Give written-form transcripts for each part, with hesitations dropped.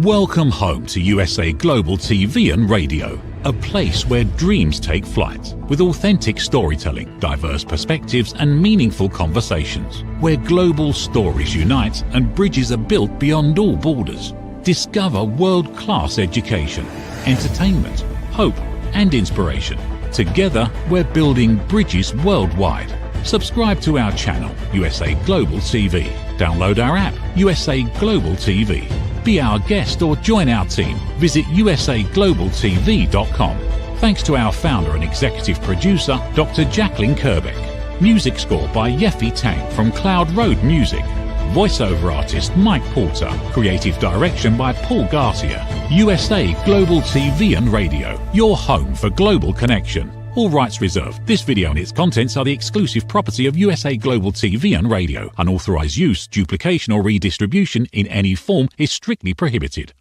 Welcome home to USA Global TV and Radio, a place where dreams take flight, with authentic storytelling, diverse perspectives and meaningful conversations, where global stories unite and bridges are built beyond all borders. Discover world-class education, entertainment, hope and inspiration. Together, we're building bridges worldwide. Subscribe to our channel, USA Global TV. Download our app, USA Global TV. Be our guest or join our team. Visit usaglobaltv.com. Thanks to our founder and executive producer, Dr. Jacqueline Kerbeck. Music score by Yeffy Tang from Cloud Road Music. Voiceover artist Mike Porter. Creative direction by Paul Garcia. USA Global TV and Radio, your home for global connection. All rights reserved. This video and its contents are the exclusive property of USA Global TV and Radio. Unauthorized use, duplication or redistribution in any form is strictly prohibited.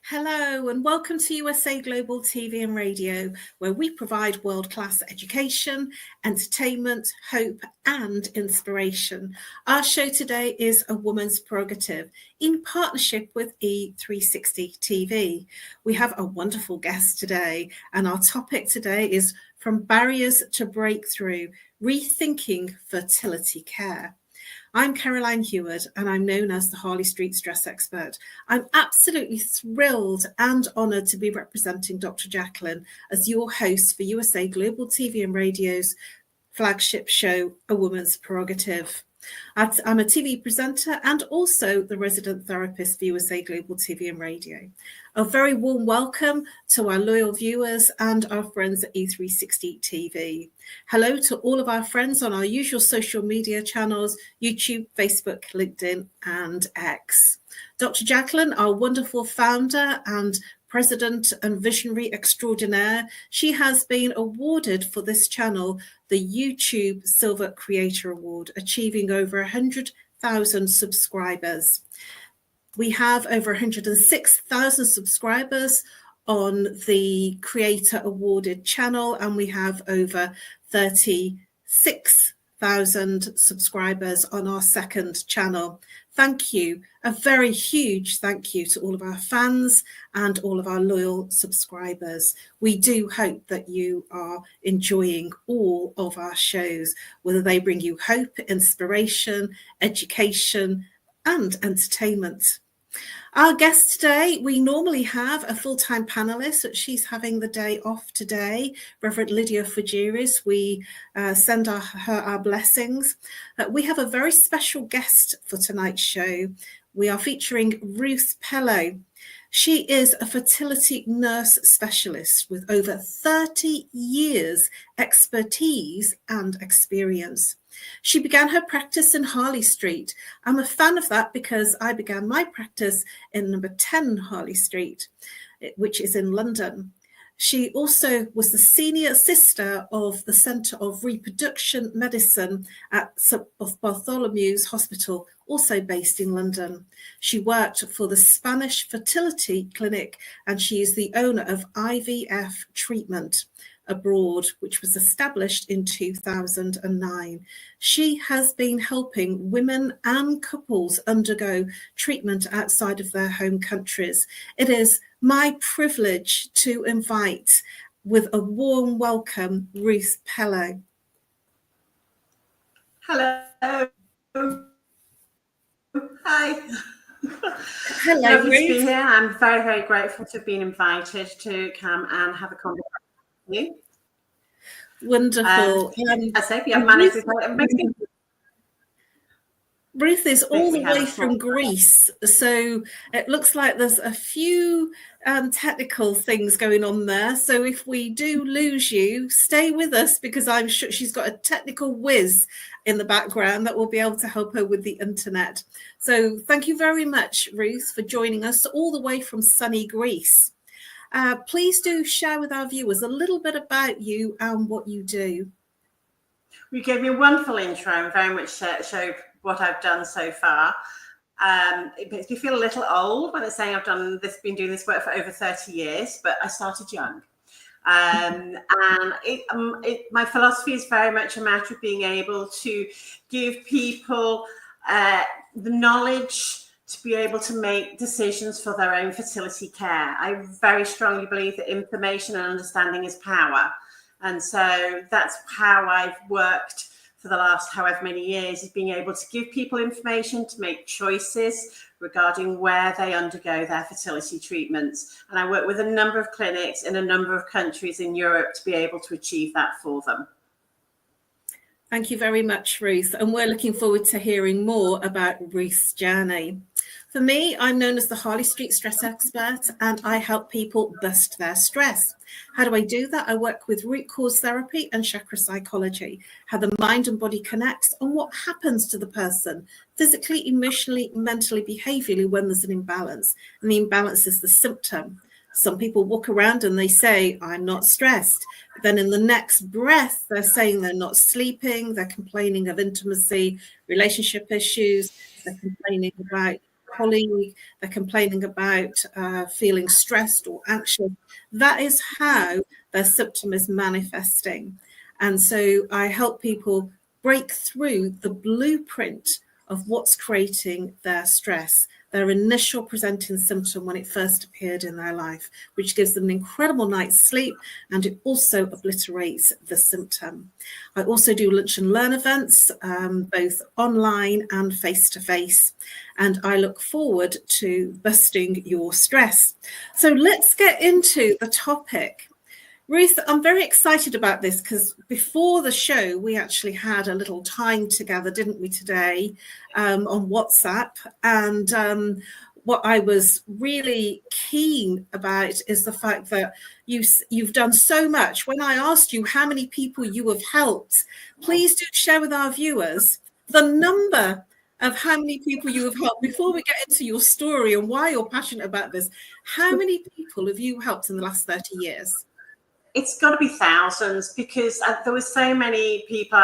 Hello and welcome to USA Global TV and Radio, where we provide world-class education, entertainment, hope and inspiration. Our show today is A Woman's Prerogative in partnership with E360 TV. We have a wonderful guest today, and our topic today is From Barriers to Breakthrough, Rethinking Fertility Care. I'm Caroline Heward, and I'm known as the Harley Street Stress Expert. I'm absolutely thrilled and honoured to be representing Dr. Jacqueline as your host for USA Global TV and Radio's flagship show, A Woman's Prerogative. I'm a TV presenter and also the resident therapist for USA Global TV and Radio. A very warm welcome to our loyal viewers and our friends at E360 TV. Hello to all of our friends on our usual social media channels, YouTube, Facebook, LinkedIn and X. Dr. Jacqueline, our wonderful founder and president and visionary extraordinaire, she has been awarded for this channel the YouTube Silver Creator Award, achieving over 100,000 subscribers. We have over 106,000 subscribers on the Creator Awarded channel, and we have over 36,000 subscribers on our second channel. Thank you. A very huge thank you to all of our fans and all of our loyal subscribers. We do hope that you are enjoying all of our shows, whether they bring you hope, inspiration, education, and entertainment. Our guest today, we normally have a full-time panelist, but she's having the day off today, Reverend Lydia Fougeres. We send her our blessings. We have a very special guest for tonight's show. We are featuring Ruth Pellow. She is a fertility nurse specialist with over 30 years expertise and experience. She began her practice in Harley Street. I'm a fan of that because I began my practice in number 10 Harley Street, which is in London. She also was the senior sister of the Centre of Reproduction Medicine at Bartholomew's Hospital, also based in London. She worked for the Spanish Fertility Clinic, and she is the owner of IVF Treatment Abroad, which was established in 2009. She has been helping women and couples undergo treatment outside of their home countries. It is my privilege to invite, with a warm welcome, Ruth Pellow. Hello. Hi. Hello, Lovely Ruth. to be here. I'm very, very grateful to have been invited to come and have a conversation with you. Wonderful. I say, we have managed to Ruth is all the way from Greece, so it looks like there's a few technical things going on there. So if we do lose you, stay with us, because I'm sure she's got a technical whiz in the background that will be able to help her with the internet. So thank you very much, Ruth, for joining us all the way from sunny Greece. Please do share with our viewers a little bit about you and what you do. You gave me a wonderful intro and very much showed what I've done so far. It makes me feel a little old when it's saying I've been doing this work for over 30 years, but I started young. And my philosophy is very much a matter of being able to give people the knowledge to be able to make decisions for their own fertility care. I very strongly believe that information and understanding is power. And so that's how I've worked for the last however many years, is being able to give people information to make choices regarding where they undergo their fertility treatments. And I work with a number of clinics in a number of countries in Europe to be able to achieve that for them. Thank you very much, Ruth. And we're looking forward to hearing more about Ruth's journey. For me, I'm known as the Harley Street stress expert, and I help people bust their stress. How do I do that? I work with root cause therapy and chakra psychology, how the mind and body connects and what happens to the person physically, emotionally, mentally, behaviorally when there's an imbalance. And the imbalance is the symptom. Some people walk around and they say, I'm not stressed. But then in the next breath, they're saying they're not sleeping. They're complaining of intimacy, relationship issues. They're complaining about colleague, they're complaining about feeling stressed or anxious. That is how their symptom is manifesting. And so I help people break through the blueprint of what's creating their stress, their initial presenting symptom when it first appeared in their life, which gives them an incredible night's sleep, and it also obliterates the symptom. I also do lunch and learn events, both online and face-to-face, and I look forward to busting your stress. So let's get into the topic. Ruth, I'm very excited about this because before the show, we actually had a little time together, didn't we, today on WhatsApp? And what I was really keen about is the fact that you've done so much. When I asked you how many people you have helped, please do share with our viewers the number of how many people you have helped. Before we get into your story and why you're passionate about this, how many people have you helped in the last 30 years? It's got to be thousands, because there were so many people,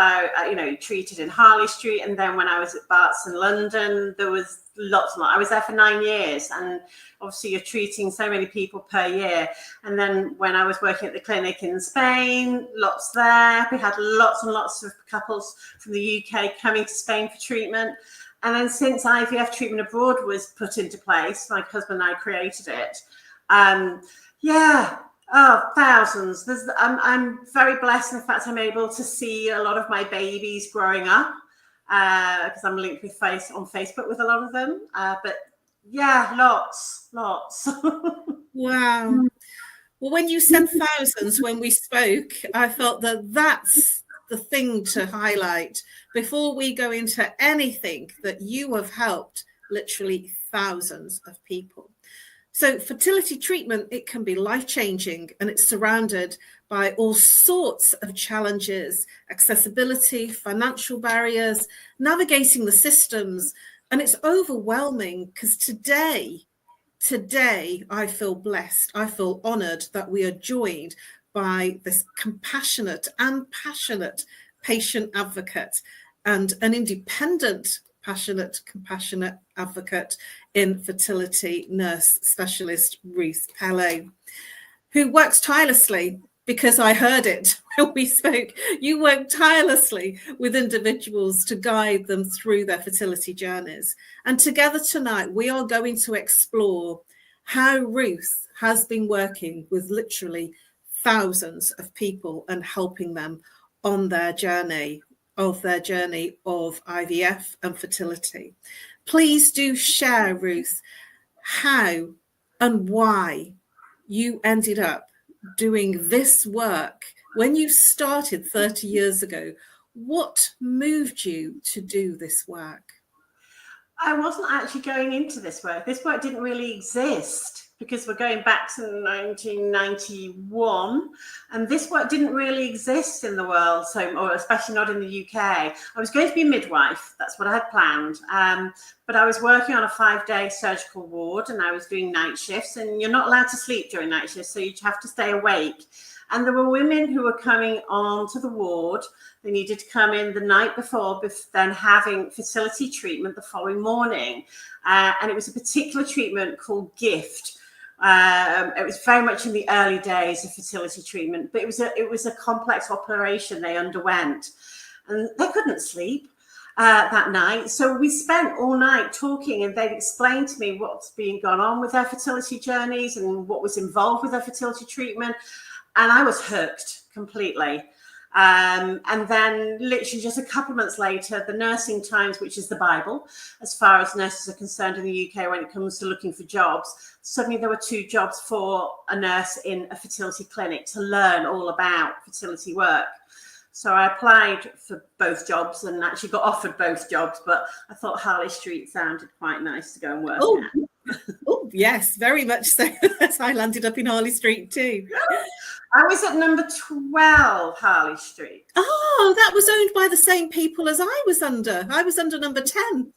treated in Harley Street. And then when I was at Barts in London, there was lots more. I was there for 9 years, and obviously you're treating so many people per year. And then when I was working at the clinic in Spain, lots there. We had lots and lots of couples from the UK coming to Spain for treatment. And then since IVF treatment abroad was put into place, my husband and I created it. Thousands. I'm very blessed in the fact I'm able to see a lot of my babies growing up, because I'm linked with on Facebook with a lot of them. But yeah, lots. Wow. Well, when you said thousands when we spoke, I felt that that's the thing to highlight before we go into anything, that you have helped literally thousands of people. So fertility treatment, it can be life-changing, and it's surrounded by all sorts of challenges, accessibility, financial barriers, navigating the systems, and it's overwhelming because today, I feel blessed. I feel honored that we are joined by this compassionate and passionate patient advocate and an independent compassionate advocate in fertility, nurse specialist Ruth Pellow, who works tirelessly, because I heard it when we spoke. You work tirelessly with individuals to guide them through their fertility journeys. And together tonight, we are going to explore how Ruth has been working with literally thousands of people and helping them on their journey of IVF and fertility. Please do share, Ruth, how and why you ended up doing this work. When you started 30 years ago, what moved you to do this work? I wasn't actually going into this work. This work didn't really exist, because we're going back to 1991, and this work didn't really exist in the world, or especially not in the UK. I was going to be a midwife. That's what I had planned. But I was working on a 5-day surgical ward, and I was doing night shifts, and you're not allowed to sleep during night shifts, so you have to stay awake. And there were women who were coming onto the ward. They needed to come in the night before, then having fertility treatment the following morning. And it was a particular treatment called GIFT, It was very much in the early days of fertility treatment, but it was a complex operation they underwent, and they couldn't sleep that night. So we spent all night talking, and they'd explained to me what's been gone on with their fertility journeys and what was involved with their fertility treatment, and I was hooked completely. And then literally just a couple of months later, the Nursing Times, which is the Bible as far as nurses are concerned in the UK when it comes to looking for jobs, suddenly there were 2 jobs for a nurse in a fertility clinic to learn all about fertility work. So I applied for both jobs and actually got offered both jobs, but I thought Harley Street sounded quite nice to go and work at. Oh, yes, very much so. I landed up in Harley Street too. I was at number 12 Harley Street. Oh, that was owned by the same people as I was under. I was under number 10.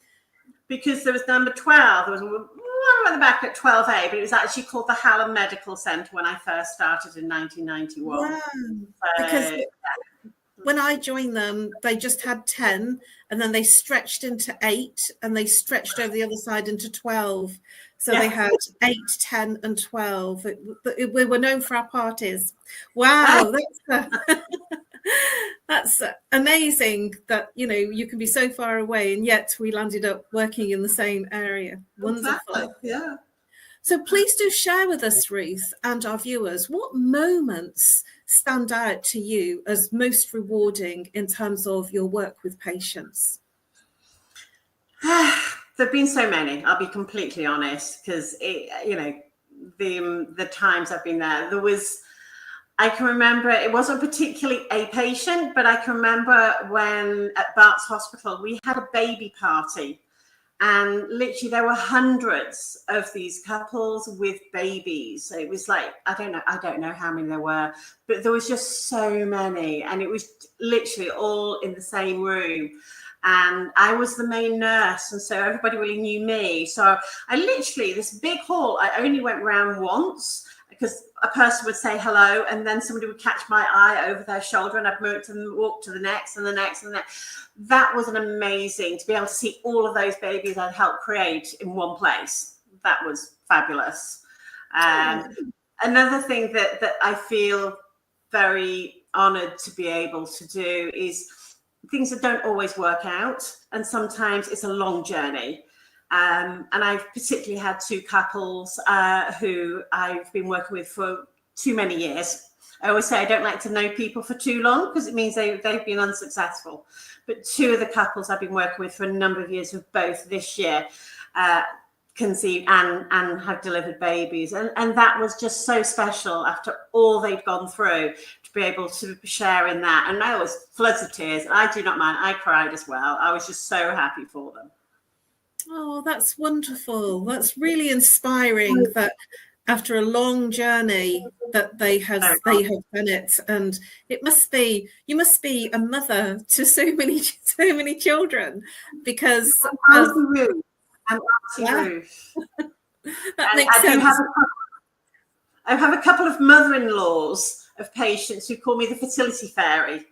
Because there was number 12. There was one at the back at 12A, but it was actually called the Hallam Medical Centre when I first started in 1991. Wow. Because when I joined them, they just had 10, and then they stretched into 8, and they stretched over the other side into 12. So they had 8, 10, and 12. We were known for our parties. Wow, that's amazing that, you know, you can be so far away, and yet we landed up working in the same area. Wonderful. Exactly. Yeah. So please do share with us, Ruth, and our viewers, what moments stand out to you as most rewarding in terms of your work with patients? There've been so many, I'll be completely honest, because you know, the times I've been there, I can remember, it wasn't particularly a patient, but I can remember when at Bart's Hospital, we had a baby party, and literally there were hundreds of these couples with babies. It was like, I don't know how many there were, but there was just so many, and it was literally all in the same room. And I was the main nurse, and so everybody really knew me. So I literally, this big hall, I only went round once, because a person would say hello, and then somebody would catch my eye over their shoulder, and I'd walk to the next and the next and the next. That was an amazing to be able to see all of those babies I'd helped create in one place. That was fabulous. Another thing that I feel very honoured to be able to do is things that don't always work out, and sometimes it's a long journey. And I've particularly had 2 couples who I've been working with for too many years. I always say I don't like to know people for too long, because it means they've been unsuccessful. But 2 of the couples I've been working with for a number of years have both this year conceived and have delivered babies. And that was just so special after all they'd gone through, to be able to share in that. And I was floods of tears. I do not mind. I cried as well. I was just so happy for them. Oh, that's wonderful. That's really inspiring that after a long journey that they have done it. And you must be a mother to so many children, because I'm Auntie Ruth. That makes sense. I have a couple of mother-in-laws of patients who call me the fertility fairy.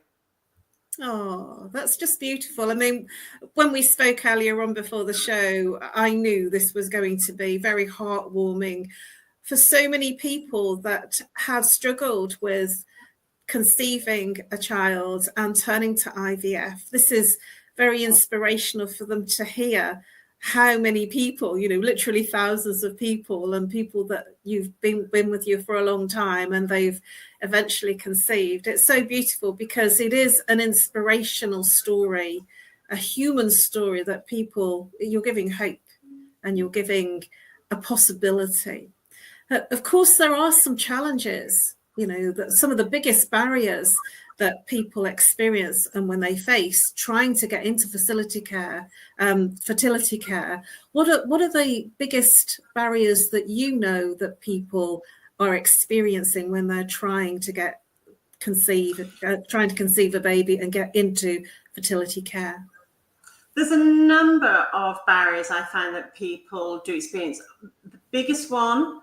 Oh, that's just beautiful. I mean, when we spoke earlier on before the show, I knew this was going to be very heartwarming for so many people that have struggled with conceiving a child and turning to IVF. This is very inspirational for them to hear how many people, you know, literally thousands of people, and people that you've been with you for a long time and they've eventually conceived. It's so beautiful because it is an inspirational story, a human story that you're giving hope and you're giving a possibility. Of course, there are some challenges, you know, that some of the biggest barriers that people experience and when they face trying to get into fertility care. What are the biggest barriers that you know that people are experiencing when they're trying to conceive a baby and get into fertility care? There's a number of barriers I find that people do experience. The biggest one,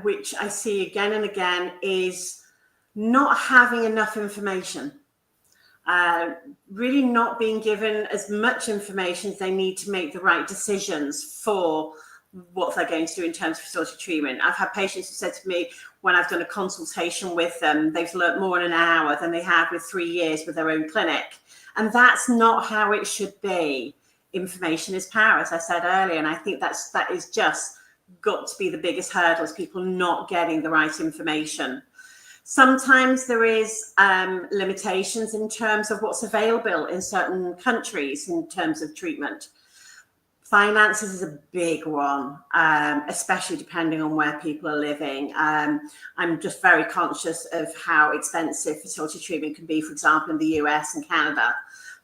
which I see again and again, is not having enough information, really not being given as much information as they need to make the right decisions for what they're going to do in terms of fertility treatment. I've had patients who said to me, when I've done a consultation with them, they've learnt more in an hour than they have with 3 years with their own clinic. And that's not how it should be. Information is power, as I said earlier. And I think that is just got to be the biggest hurdle, is people not getting the right information. Sometimes there is limitations in terms of what's available in certain countries in terms of treatment. Finances is a big one, especially depending on where people are living. I'm just very conscious of how expensive fertility treatment can be, for example, in the US and Canada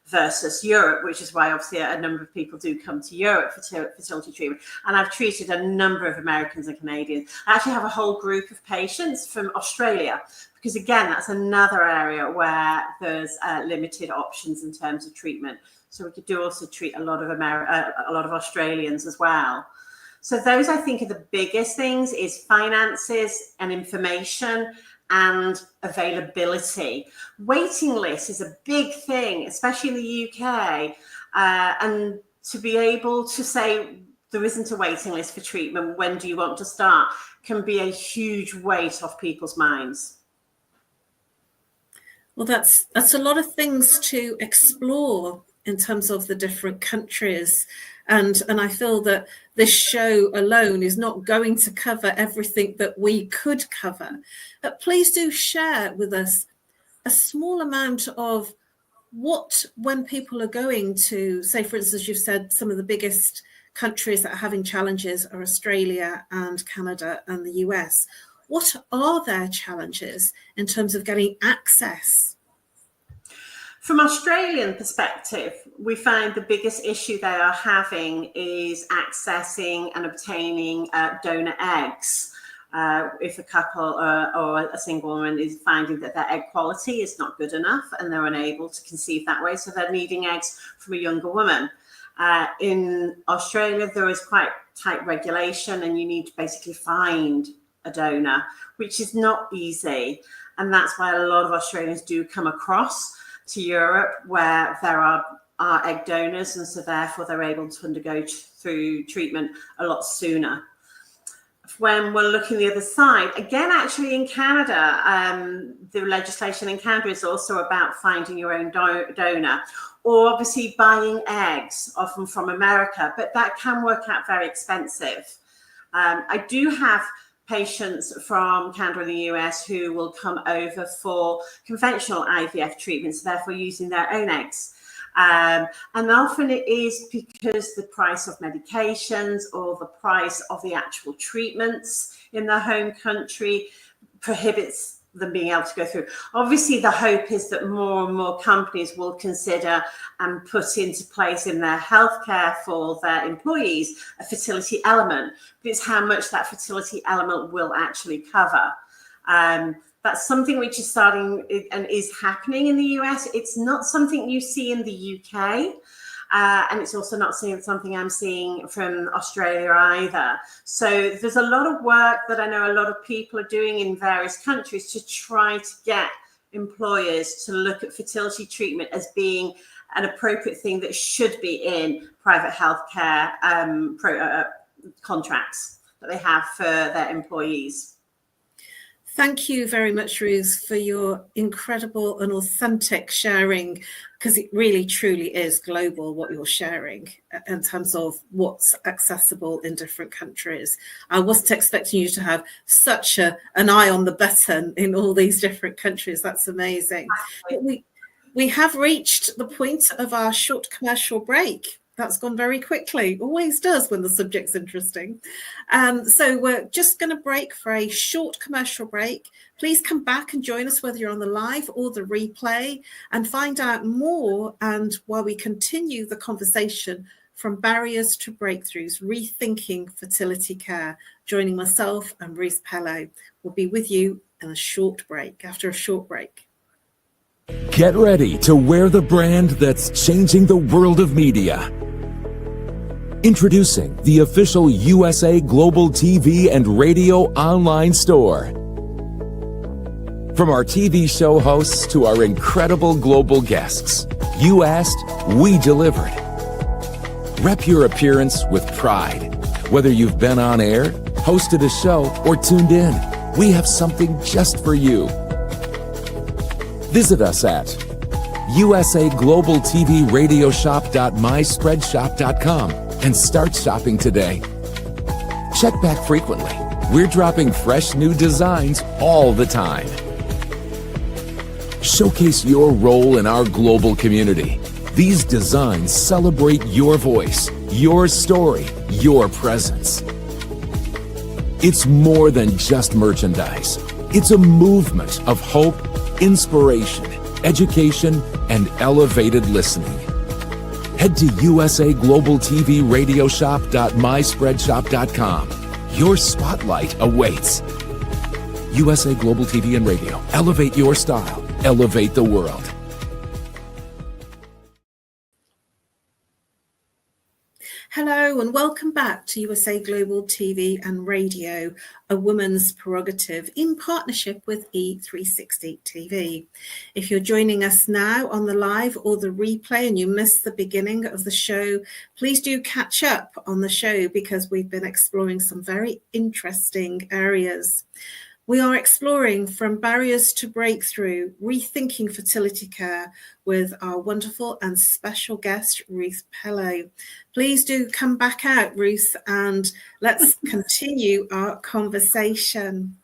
versus Europe, which is why obviously a number of people do come to Europe for fertility treatment. And I've treated a number of Americans and Canadians. I actually have a whole group of patients from Australia, because again, that's another area where there's limited options in terms of treatment. So we could also treat a lot of Australians as well. So those, I think, are the biggest things, is finances and information and availability. Waiting list is a big thing, especially in the UK. And to be able to say there isn't a waiting list for treatment, when do you want to start, can be a huge weight off people's minds. Well, that's a lot of things to explore in terms of the different countries. And I feel that this show alone is not going to cover everything that we could cover. But please do share with us a small amount of what, when people are going to, say, for instance, you've said some of the biggest countries that are having challenges are Australia and Canada and the US. What are their challenges in terms of getting access? From Australian perspective, we find the biggest issue they are having is accessing and obtaining donor eggs. If a couple or a single woman is finding that their egg quality is not good enough and they're unable to conceive that way, so they're needing eggs from a younger woman. In Australia, there is quite tight regulation, and you need to basically find a donor, which is not easy. And that's why a lot of Australians do come across to Europe, where there are egg donors, and so therefore they're able to undergo through treatment a lot sooner. When we're looking the other side, again, actually in Canada, the legislation in Canada is also about finding your own donor, or obviously buying eggs, often from America, but that can work out very expensive. I do have patients from Canada and the US who will come over for conventional IVF treatments, therefore using their own eggs. And often it is because the price of medications or the price of the actual treatments in their home country prohibits them being able to go through. Obviously, the hope is that more and more companies will consider and put into place in their healthcare for their employees a fertility element, but it's how much that fertility element will actually cover. That's something which is starting and is happening in the US. It's not something you see in the UK. And it's also not something I'm seeing from Australia either. So there's a lot of work that I know a lot of people are doing in various countries to try to get employers to look at fertility treatment as being an appropriate thing that should be in private healthcare contracts that they have for their employees. Thank you very much, Ruth, for your incredible and authentic sharing, because it really, truly is global what you're sharing in terms of what's accessible in different countries. I wasn't expecting you to have such an eye on the button in all these different countries. That's amazing. We have reached the point of our short commercial break. That's gone very quickly, always does when the subject's interesting. So we're just going to break for a short commercial break. Please come back and join us, whether you're on the live or the replay, and find out more. And while we continue the conversation from barriers to breakthroughs, rethinking fertility care, joining myself and Ruth Pellow. We'll be with you in a short break, after a short break. Get ready to wear the brand that's changing the world of media. Introducing the official USA Global TV and Radio online store. From our TV show hosts to our incredible global guests, you asked, we delivered. Rep your appearance with pride. Whether you've been on air, hosted a show, or tuned in, we have something just for you. Visit us at usaglobaltvradioshoп.myspreadshop.com and start shopping today. Check back frequently. We're dropping fresh new designs all the time. Showcase your role in our global community. These designs celebrate your voice, your story, your presence. It's more than just merchandise. It's a movement of hope, inspiration, education, and elevated listening. Head to usaglobaltvradioshoп.myspreadshop.com. Your spotlight awaits. USA Global TV and Radio. Elevate your style. Elevate the world. Hello and welcome back to USA Global TV and Radio, a woman's prerogative in partnership with E360 TV. If you're joining us now on the live or the replay and you missed the beginning of the show, please do catch up on the show because we've been exploring some very interesting areas. We are exploring from barriers to breakthrough, rethinking fertility care with our wonderful and special guest, Ruth Pellow. Please do come back out, Ruth, and let's continue our conversation.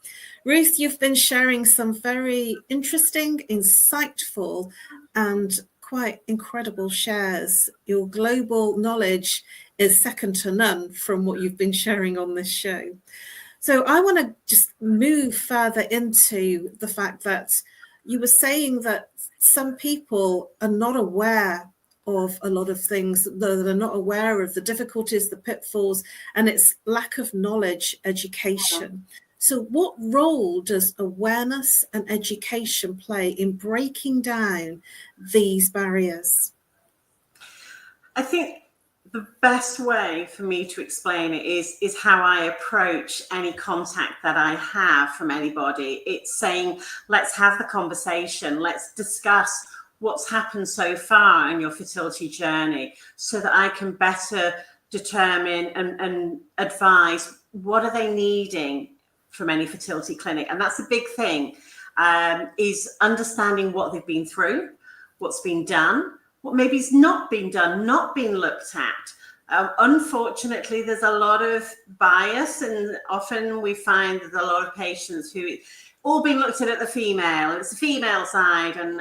Ruth, you've been sharing some very interesting, insightful, and quite incredible shares. Your global knowledge is second to none from what you've been sharing on this show. So I want to just move further into the fact that you were saying that some people are not aware of a lot of things, though they're not aware of the difficulties, the pitfalls, and it's lack of knowledge, education. So what role does awareness and education play in breaking down these barriers? I think the best way for me to explain it is how I approach any contact that I have from anybody. It's saying, let's have the conversation. Let's discuss what's happened so far in your fertility journey so that I can better determine and advise what are they needing from any fertility clinic. And that's a big thing, is understanding what they've been through, what's been done, what maybe is not being done, not being looked at. Unfortunately, there's a lot of bias, and often we find there's a lot of patients who all being looked at the female, and it's the female side, and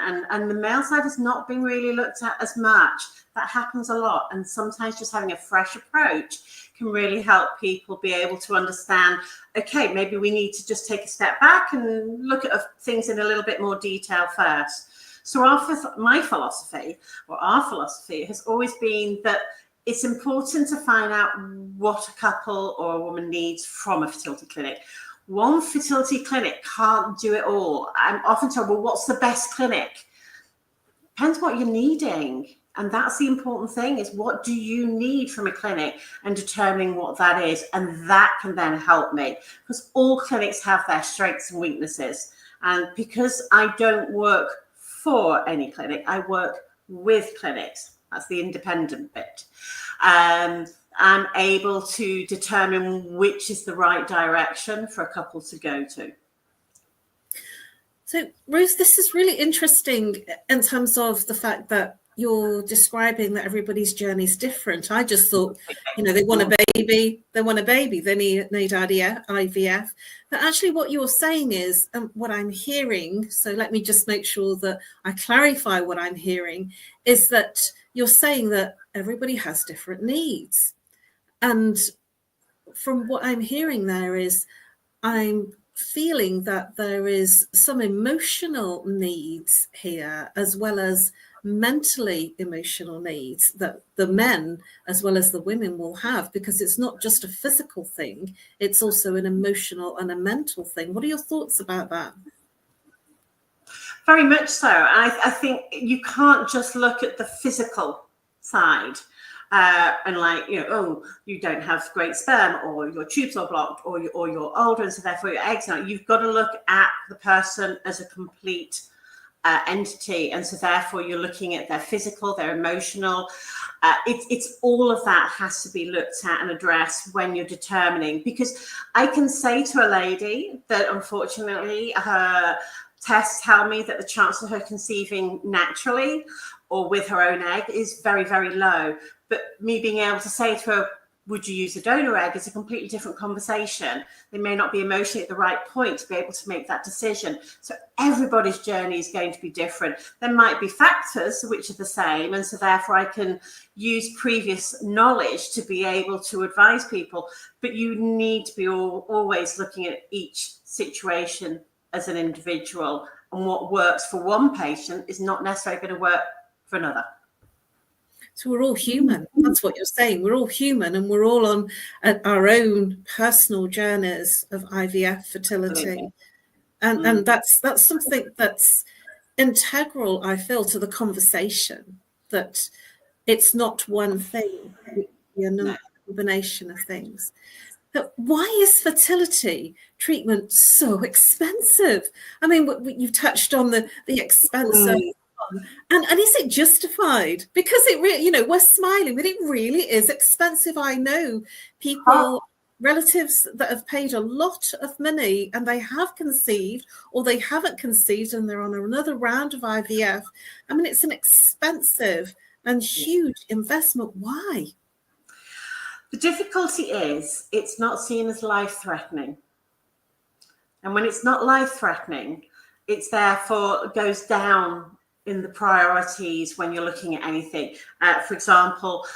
the male side has not been really looked at as much. That happens a lot, and sometimes just having a fresh approach can really help people be able to understand, okay, maybe we need to just take a step back and look at things in a little bit more detail first. So my philosophy, or our philosophy, has always been that it's important to find out what a couple or a woman needs from a fertility clinic. One fertility clinic can't do it all. I'm often told, well, what's the best clinic? Depends what you're needing. And that's the important thing, is what do you need from a clinic, and determining what that is. And that can then help me, because all clinics have their strengths and weaknesses. And because I don't work for any clinic, I work with clinics. That's the independent bit. I'm able to determine which is the right direction for a couple to go to. So, Ruth, this is really interesting in terms of the fact that you're describing that everybody's journey is different. I just thought, they want a baby, they need IVF. But actually what you're saying is, what I'm hearing, so let me just make sure that I clarify what I'm hearing, is that you're saying that everybody has different needs. And from what I'm hearing there is, I'm feeling that there is some emotional needs here, as well as mentally emotional needs that the men as well as the women will have, because it's not just a physical thing, it's also an emotional and a mental thing. What are your thoughts about that? Very much so. I think you can't just look at the physical side and you don't have great sperm, or your tubes are blocked, or you're older and so therefore your eggs are. You've got to look at the person as a complete entity, and so therefore you're looking at their physical, their emotional. It's all of that has to be looked at and addressed when you're determining, because I can say to a lady that unfortunately her tests tell me that the chance of her conceiving naturally or with her own egg is very, very low. But me being able to say to her, would you use a donor egg, is a completely different conversation. They may not be emotionally at the right point to be able to make that decision. So everybody's journey is going to be different. There might be factors which are the same, and so therefore I can use previous knowledge to be able to advise people. But you need to be always looking at each situation as an individual, and what works for one patient is not necessarily going to work for another. So we're all human. That's what you're saying. We're all human, and we're all on our own personal journeys of IVF fertility. And that's something that's integral, I feel, to the conversation, that it's not one thing, it's a combination of things. But why is fertility treatment so expensive? I mean, you've touched on the expense of, and is it justified? Because it really, we're smiling, but it really is expensive. I know people, relatives that have paid a lot of money and they have conceived or they haven't conceived and they're on another round of IVF. I mean, it's an expensive and huge investment. Why? The difficulty is it's not seen as life-threatening. And when it's not life-threatening, it's therefore goes down in the priorities when you're looking at anything. For example,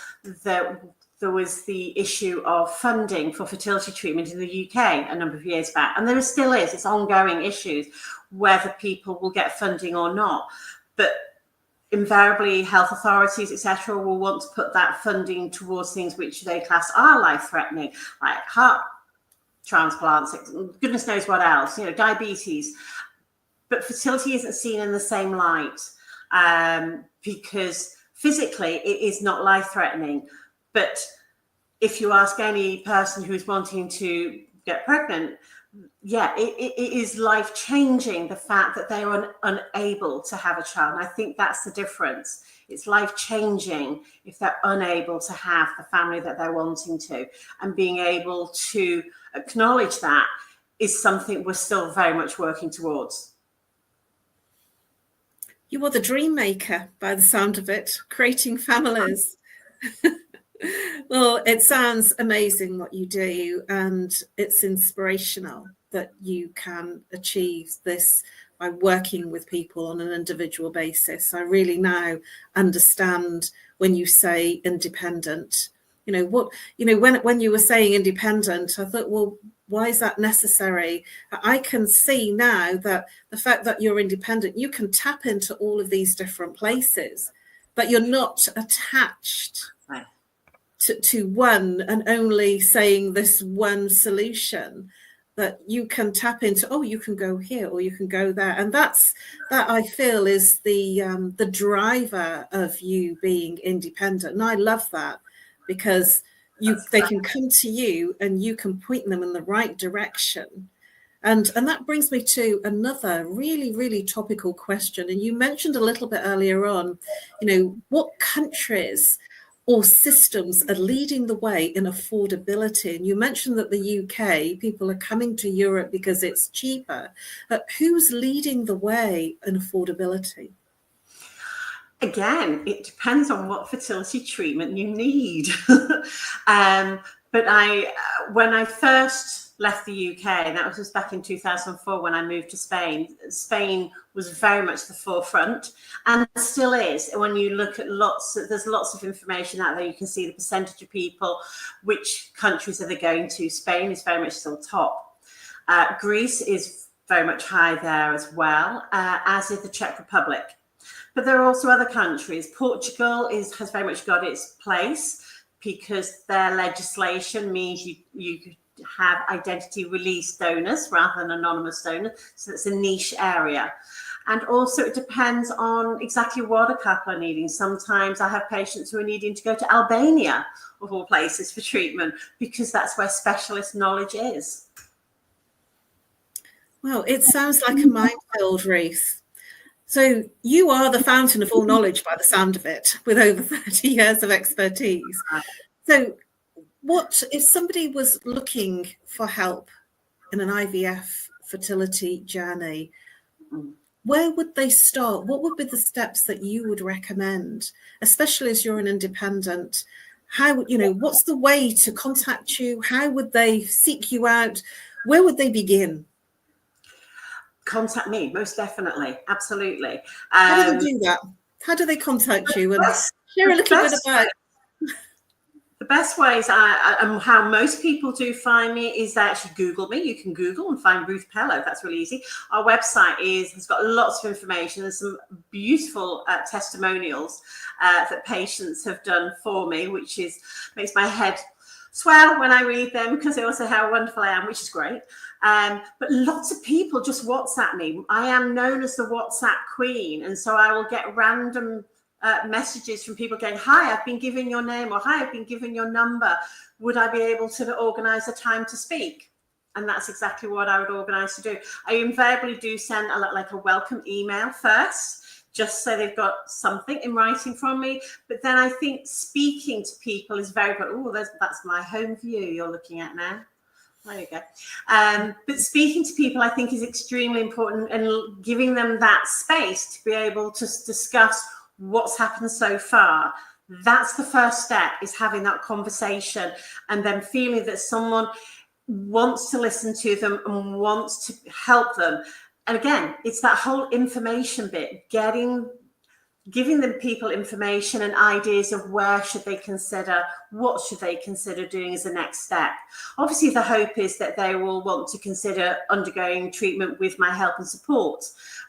there was the issue of funding for fertility treatment in the UK a number of years back, and there still is. It's ongoing issues whether people will get funding or not. But invariably, health authorities, etc., will want to put that funding towards things which they class are life-threatening, like heart transplants, goodness knows what else, diabetes. But fertility isn't seen in the same light, because physically it is not life-threatening. But if you ask any person who's wanting to get pregnant, it is life-changing, the fact that they are unable to have a child. And I think that's the difference. It's life-changing if they're unable to have the family that they're wanting to. And being able to acknowledge that is something we're still very much working towards. You are the dream maker, by the sound of it, creating families. Well, it sounds amazing what you do, and it's inspirational that you can achieve this by working with people on an individual basis. I really now understand when you say independent. When you were saying independent, I thought, well, why is that necessary? I can see now that the fact that you're independent, you can tap into all of these different places, but you're not attached to one and only saying this one solution, that you can tap into, you can go here or you can go there. And that I feel is the driver of you being independent. And I love that, because they can come to you and you can point them in the right direction. And that brings me to another really, really topical question. And you mentioned a little bit earlier on, what countries or systems are leading the way in affordability. And you mentioned that the UK, people are coming to Europe because it's cheaper. Who's leading the way in affordability? Again, it depends on what fertility treatment you need. But when I first left the UK, and that was back in 2004 when I moved to Spain, Spain was very much the forefront, and still is. When you look at there's lots of information out there. You can see the percentage of people, which countries are they going to. Spain is very much still top. Greece is very much high there as well, as is the Czech Republic. But there are also other countries. Portugal has very much got its place, because their legislation means you could have identity release donors rather than anonymous donors. So it's a niche area. And also it depends on exactly what a couple are needing. Sometimes I have patients who are needing to go to Albania, of all places, for treatment, because that's where specialist knowledge is. Well, it sounds like a minefield, Ruth. So you are the fountain of all knowledge by the sound of it, with over 30 years of expertise. So what if somebody was looking for help in an IVF fertility journey? Where would they start? What would be the steps that you would recommend, especially as you're an independent? How, you know, what's the way to contact you? How would they seek you out? Where would they begin? Contact me, most definitely. Absolutely. How do they do that? How do they contact you? And share a little bit about. The best ways and how most people do find me is they actually Google me. You can Google and find Ruth Pellow. That's really easy. Our website has got lots of information and some beautiful testimonials that patients have done for me, which makes my head swell when I read them, because they also say how wonderful I am, which is great. But lots of people just WhatsApp me. I am known as the WhatsApp queen, and so I will get random messages from people going, hi, I've been given your name, or hi, I've been given your number. Would I be able to organise a time to speak? And that's exactly what I would organise to do. I invariably do send a welcome email first, just so they've got something in writing from me. But then I think speaking to people is very good. Oh, that's my home view you're looking at now. There you go. But speaking to people, I think, is extremely important, and giving them that space to be able to discuss what's happened so far. That's the first step, is having that conversation, and then feeling that someone wants to listen to them and wants to help them. And again, it's that whole information bit, giving them people information and ideas of where should they consider, what should they consider doing as the next step. Obviously, the hope is that they will want to consider undergoing treatment with my help and support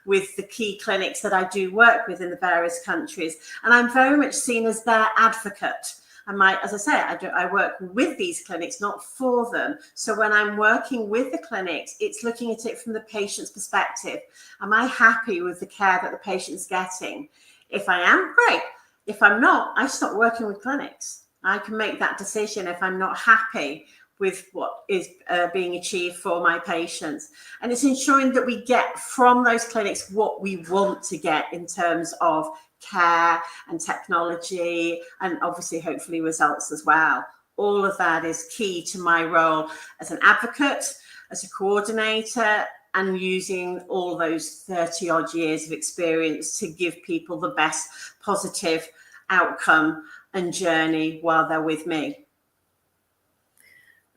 with the key clinics that I do work with in the various countries. And I'm very much seen as their advocate. As I say, I work with these clinics, not for them. So when I'm working with the clinics, it's looking at it from the patient's perspective. Am I happy with the care that the patient's getting? If I am, great. If I'm not, I stop working with clinics. I can make that decision if I'm not happy with what is being achieved for my patients. And it's ensuring that we get from those clinics what we want to get in terms of care and technology, and obviously, hopefully, results as well. All of that is key to my role as an advocate, as a coordinator, and using all those 30 odd years of experience to give people the best positive outcome and journey while they're with me.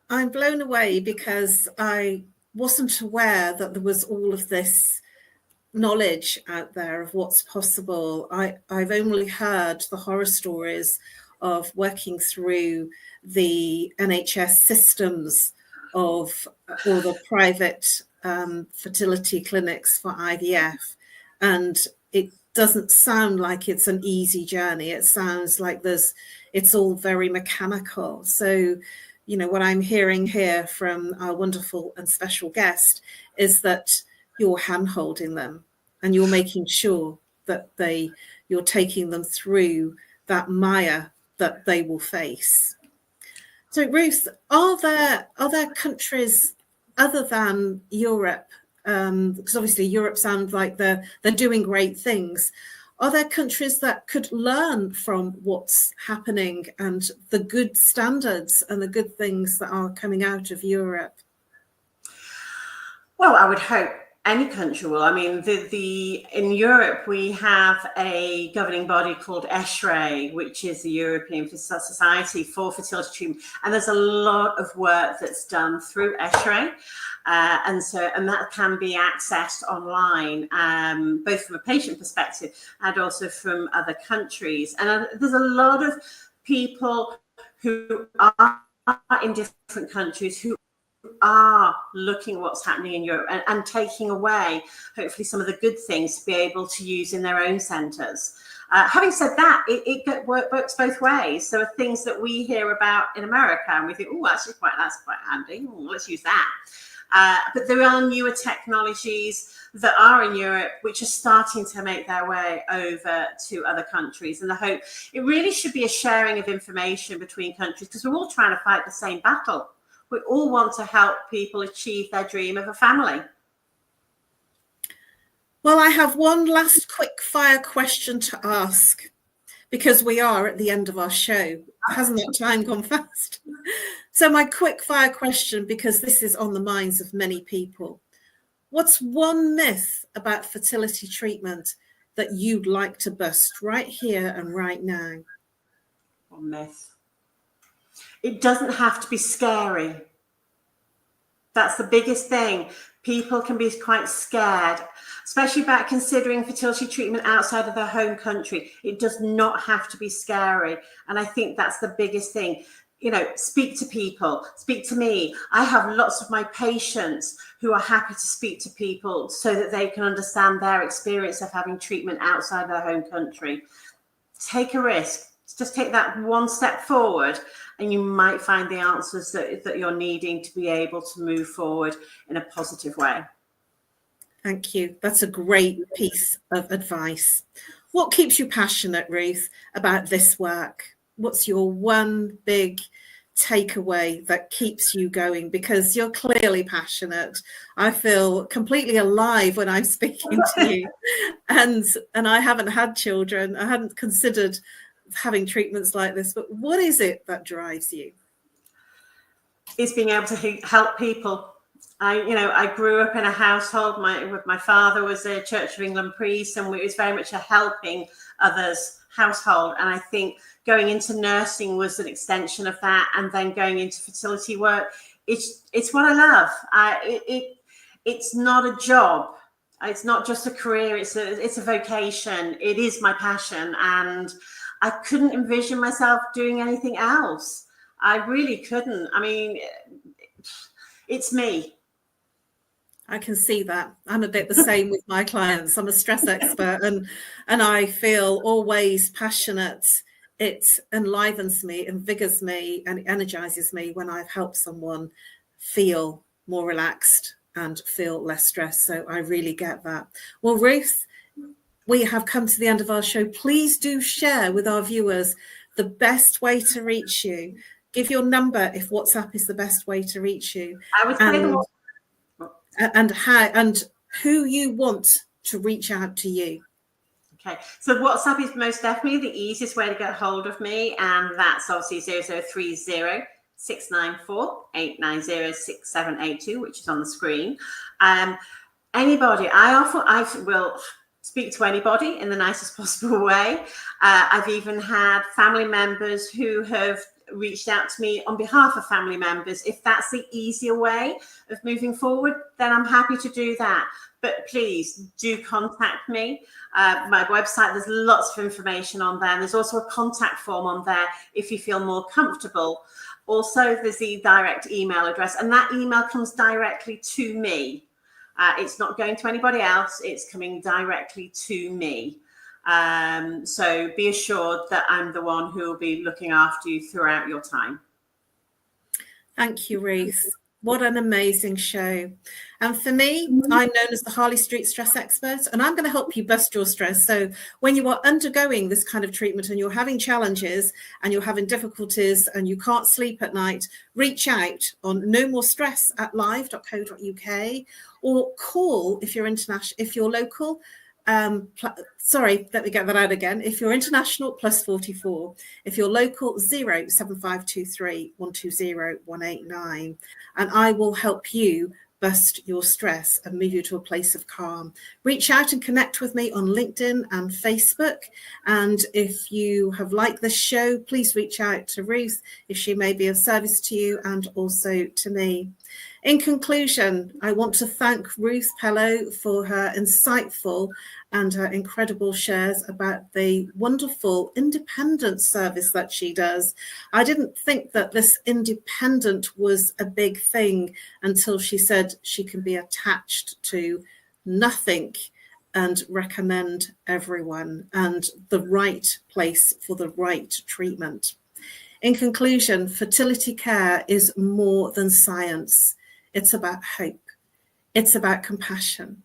I'm blown away, because I wasn't aware that there was all of this knowledge out there of what's possible. I've only heard the horror stories of working through the NHS systems or the private fertility clinics for IVF, and it doesn't sound like it's an easy journey. It sounds like it's all very mechanical. So, you know, what I'm hearing here from our wonderful and special guest is that you're hand-holding them, and you're making sure that you're taking them through that mire that they will face. So, Ruth, are there countries other than Europe, because obviously Europe sounds like they're doing great things, are there countries that could learn from what's happening and the good standards and the good things that are coming out of Europe? Well, I would hope any country will. I mean, in Europe, we have a governing body called ESHRE, which is the European Society for Fertility Treatment. And there's a lot of work that's done through ESHRE. And that can be accessed online, both from a patient perspective and also from other countries. And there's a lot of people who are in different countries who are looking at what's happening in Europe and taking away, hopefully, some of the good things to be able to use in their own centres. Having said that, it works both ways. There are things that we hear about in America and we think, oh, that's quite handy. Ooh, let's use that. But there are newer technologies that are in Europe which are starting to make their way over to other countries. And I hope it really should be a sharing of information between countries, because we're all trying to fight the same battle. We all want to help people achieve their dream of a family. Well, I have one last quick fire question to ask, because we are at the end of our show. Hasn't that time gone fast? So my quick fire question, because this is on the minds of many people. What's one myth about fertility treatment that you'd like to bust right here and right now? One myth. It doesn't have to be scary. That's the biggest thing. People can be quite scared, especially about considering fertility treatment outside of their home country. It does not have to be scary. And I think that's the biggest thing. You know, speak to people, speak to me. I have lots of my patients who are happy to speak to people so that they can understand their experience of having treatment outside their home country. Take a risk. Just take that one step forward and you might find the answers that you're needing to be able to move forward in a positive way. Thank you. That's a great piece of advice. What keeps you passionate, Ruth, about this work? What's your one big takeaway that keeps you going? Because you're clearly passionate. I feel completely alive when I'm speaking to you. And I haven't had children. I hadn't considered having treatments like this, but what is it that drives you? It's being able to help people. I grew up in a household. My father was a Church of England priest, and it was very much a helping others household. And I think going into nursing was an extension of that, and then going into fertility work. It's what I love. It's not a job. It's not just a career. It's a vocation. It is my passion, and I couldn't envision myself doing anything else. I really couldn't. I mean, it's me. I can see that. I'm a bit the same with my clients. I'm a stress expert, and I feel always passionate. It enlivens me, invigorates me, and energizes me when I've helped someone feel more relaxed and feel less stressed. So I really get that. Well, Ruth, we have come to the end of our show. Please do share with our viewers the best way to reach you. Give your number if WhatsApp is the best way to reach you. I would say and who you want to reach out to you. Okay, so WhatsApp is most definitely the easiest way to get hold of me, and that's obviously 0030 694 890 6782, which is on the screen. Anybody, I will speak to anybody in the nicest possible way. I've even had family members who have reached out to me on behalf of family members. If that's the easier way of moving forward, then I'm happy to do that. But please do contact me. My website, there's lots of information on there. And there's also a contact form on there if you feel more comfortable. Also, there's the direct email address, and that email comes directly to me. It's not going to anybody else. It's coming directly to me. So be assured that I'm the one who will be looking after you throughout your time. Thank you, Ruth. What an amazing show. And for me, I'm known as the Harley Street Stress Expert, and I'm going to help you bust your stress. So when you are undergoing this kind of treatment and you're having challenges and you're having difficulties and you can't sleep at night, reach out on nomorestress@live.co.uk or call if you're international, if you're local. Sorry, let me get that out again. If you're international, +44. If you're local, 07523 120 189. And I will help you bust your stress and move you to a place of calm. Reach out and connect with me on LinkedIn and Facebook. And if you have liked this show, please reach out to Ruth if she may be of service to you, and also to me. In conclusion, I want to thank Ruth Pellow for her insightful and her incredible shares about the wonderful independent service that she does. I didn't think that this independent was a big thing until she said she can be attached to nothing and recommend everyone, and the right place for the right treatment. In conclusion, fertility care is more than science. It's about hope. It's about compassion.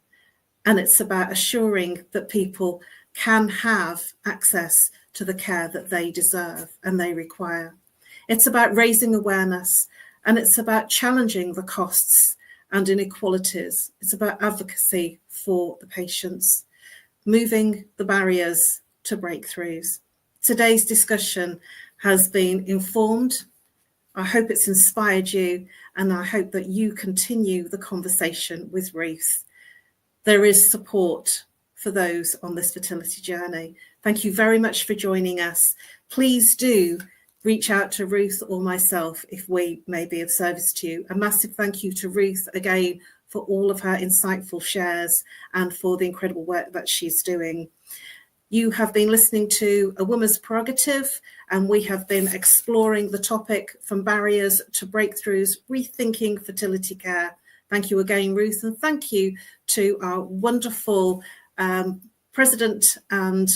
And it's about assuring that people can have access to the care that they deserve and they require. It's about raising awareness, and it's about challenging the costs and inequalities. It's about advocacy for the patients, moving the barriers to breakthroughs. Today's discussion has been informed. I hope it's inspired you, and I hope that you continue the conversation with Ruth. There is support for those on this fertility journey. Thank you very much for joining us. Please do reach out to Ruth or myself if we may be of service to you. A massive thank you to Ruth again for all of her insightful shares and for the incredible work that she's doing. You have been listening to A Woman's Prerogative, and we have been exploring the topic from barriers to breakthroughs, rethinking fertility care. Thank you again, Ruth, and thank you to our wonderful president and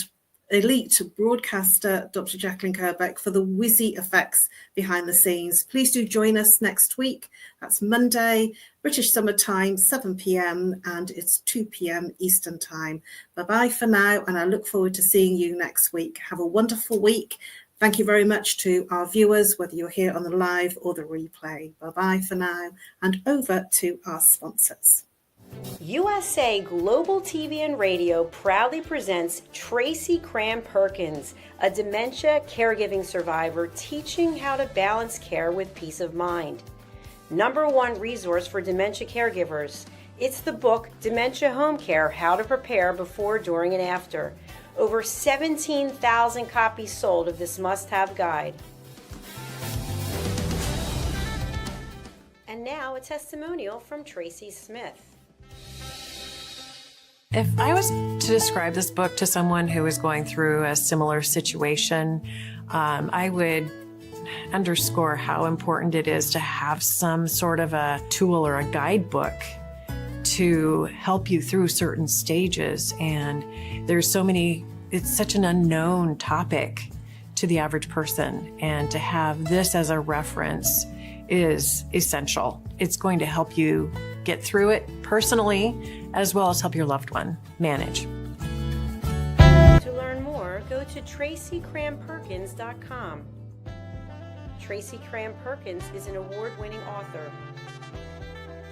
elite broadcaster, Dr. Jacqueline Kerbeck, for the whizzy effects behind the scenes. Please do join us next week. That's Monday, British Summer Time, 7 p.m, and it's 2 p.m. Eastern Time. Bye-bye for now, and I look forward to seeing you next week. Have a wonderful week. Thank you very much to our viewers, whether you're here on the live or the replay. Bye-bye for now, and over to our sponsors. USA Global TV and Radio proudly presents Tracy Cram-Perkins, a dementia caregiving survivor teaching how to balance care with peace of mind. #1 resource for dementia caregivers. It's the book Dementia Home Care: How to Prepare Before, During, and After. Over 17,000 copies sold of this must-have guide. And now a testimonial from Tracy Smith. If I was to describe this book to someone who is going through a similar situation, I would underscore how important it is to have some sort of a tool or a guidebook to help you through certain stages. And there's so many, it's such an unknown topic to the average person. And to have this as a reference is essential. It's going to help you get through it personally, as well as help your loved one manage. To learn more, go to tracycramperkins.com. Tracy Cram-Perkins is an award-winning author.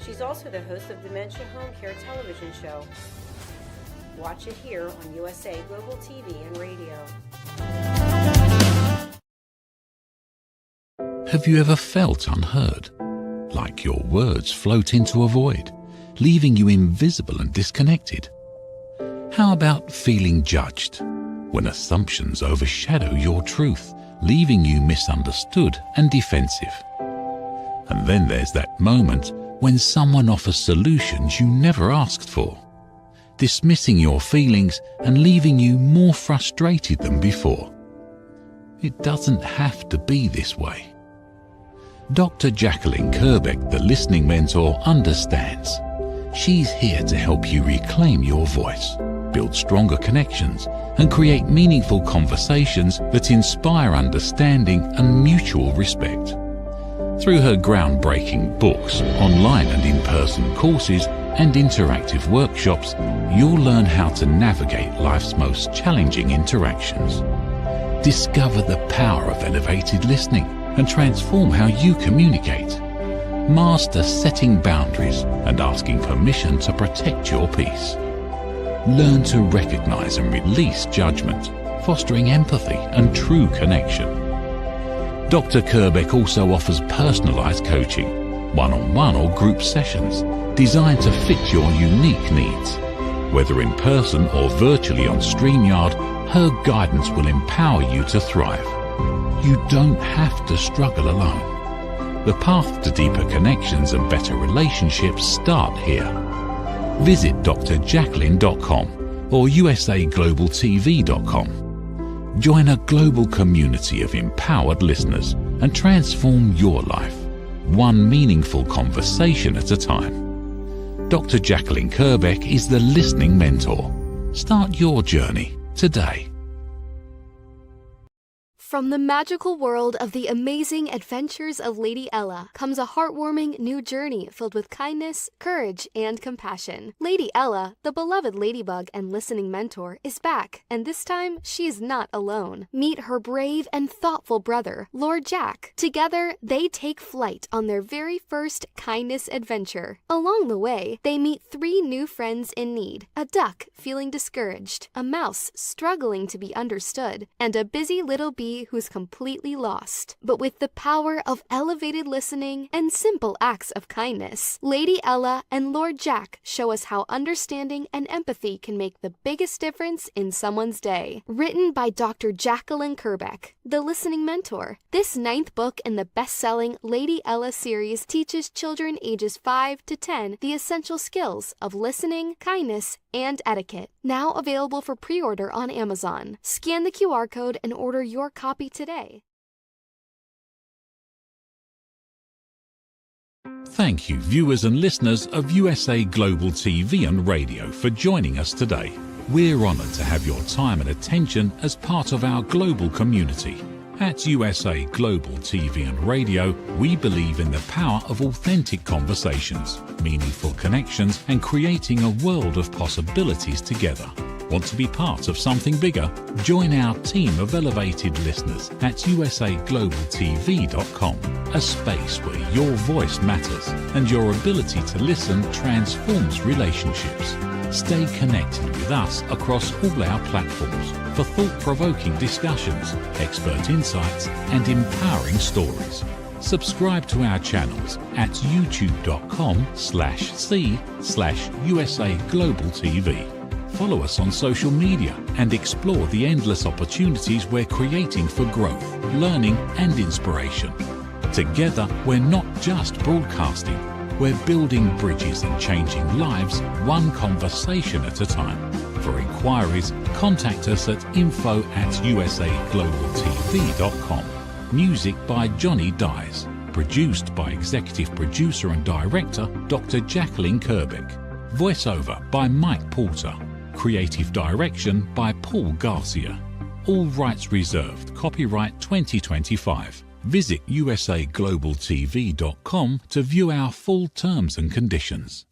She's also the host of Dementia Home Care television show. Watch it here on USA Global TV and Radio. Have you ever felt unheard? Like your words float into a void, leaving you invisible and disconnected? How about feeling judged, when assumptions overshadow your truth, leaving you misunderstood and defensive? And then there's that moment when someone offers solutions you never asked for, dismissing your feelings and leaving you more frustrated than before. It doesn't have to be this way. Dr. Jacqueline Kerbeck, the listening mentor, understands. She's here to help you reclaim your voice, build stronger connections, and create meaningful conversations that inspire understanding and mutual respect. Through her groundbreaking books, online and in-person courses, and interactive workshops, you'll learn how to navigate life's most challenging interactions. Discover the power of elevated listening and transform how you communicate. Master setting boundaries and asking permission to protect your peace. Learn to recognize and release judgment, fostering empathy and true connection. Dr. Kerbeck also offers personalized coaching, one-on-one or group sessions, designed to fit your unique needs. Whether in person or virtually on StreamYard, her guidance will empower you to thrive. You don't have to struggle alone. The path to deeper connections and better relationships start here. Visit drjacqueline.com or usaglobaltv.com. Join a global community of empowered listeners and transform your life, one meaningful conversation at a time. Dr. Jacqueline Kerbeck is the listening mentor. Start your journey today. From the magical world of the amazing adventures of Lady Ella comes a heartwarming new journey filled with kindness, courage, and compassion. Lady Ella, the beloved ladybug and listening mentor, is back, and this time she is not alone. Meet her brave and thoughtful brother, Lord Jack. Together, they take flight on their very first kindness adventure. Along the way, they meet 3 new friends in need: a duck feeling discouraged, a mouse struggling to be understood, and a busy little bee who's completely lost. But with the power of elevated listening and simple acts of kindness, Lady Ella and Lord Jack show us how understanding and empathy can make the biggest difference in someone's day. Written by Dr. Jacqueline Kerbeck, the listening mentor, this 9th book in the best-selling Lady Ella series teaches children ages 5 to 10 the essential skills of listening, kindness, and etiquette. Now available for pre-order on Amazon. Scan the QR code and order your copy today. Thank you, viewers and listeners of USA Global TV and Radio, for joining us today. We're honoured to have your time and attention as part of our global community. At USA Global TV and Radio, we believe in the power of authentic conversations, meaningful connections, and creating a world of possibilities together. Want to be part of something bigger? Join our team of elevated listeners at usaglobaltv.com, a space where your voice matters and your ability to listen transforms relationships. Stay connected with us across all our platforms for thought-provoking discussions, expert insights, and empowering stories. Subscribe to our channels at youtube.com/c/USA-Global-TV. Follow us on social media and explore the endless opportunities we're creating for growth, learning, and inspiration. Together, we're not just broadcasting. We're building bridges and changing lives one conversation at a time. For inquiries, contact us at info@usaglobaltv.com. Music by Johnny Dyes. Produced by Executive Producer and Director Dr. Jacqueline Kerbeck. Voiceover by Mike Porter. Creative Direction by Paul Garcia. All rights reserved. Copyright 2025. Visit usaglobaltv.com to view our full terms and conditions.